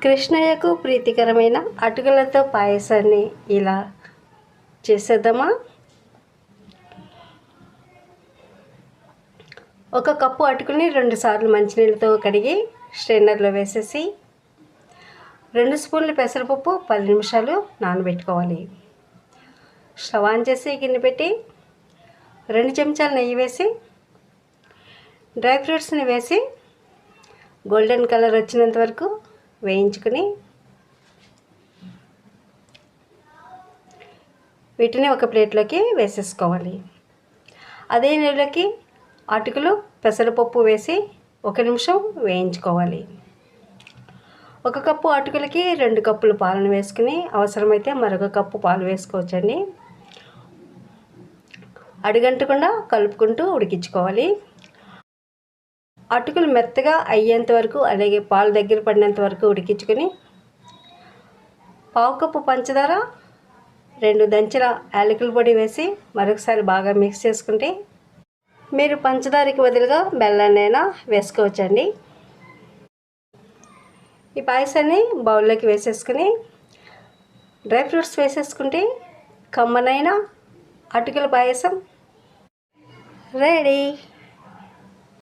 కృష్ణయ్యకు ప్రీతికరమైన అటుకులతో పాయసాన్ని ఇలా చేసేద్దామా? 1 కప్పు అటుకుని 2 సార్లు మంచినీళ్ళతో కడిగి స్ట్రైనర్లో వేసేసి 2 స్పూన్లు పెసరపప్పు 10 నిమిషాలు నానబెట్టుకోవాలి. స్టవ్ ఆన్ చేసి గిన్నె పెట్టి 2 చెంచాలు నెయ్యి వేసి డ్రై ఫ్రూట్స్ని వేసి గోల్డెన్ కలర్ వచ్చినంత వరకు వేయించుకుని వీటిని ఒక ప్లేట్లోకి వేసేసుకోవాలి. అదే నెలలోకి అటుకులు పెసరపప్పు వేసి 1 నిమిషం వేయించుకోవాలి. 1 కప్పు అటుకులకి 2 కప్పులు పాలను వేసుకుని అవసరమైతే మరొక కప్పు పాలు వేసుకోవచ్చండి. అడుగంటకుండా కలుపుకుంటూ ఉడికించుకోవాలి. అటుకులు మెత్తగా అయ్యేంత వరకు అలాగే పాలు దగ్గర పడినంత వరకు ఉడికించుకొని 1/2 కప్పు పంచదార 2 దంచిన యాలకుల పొడి వేసి మరొకసారి బాగా మిక్స్ చేసుకుంటే మీరు పంచదారకి బదులుగా బెల్లాన్నైనా వేసుకోవచ్చండి. ఈ పాయసాన్ని బౌల్లోకి వేసేసుకుని డ్రై ఫ్రూట్స్ వేసేసుకుంటే కమ్మనైన అటుకుల పాయసం రెడీ.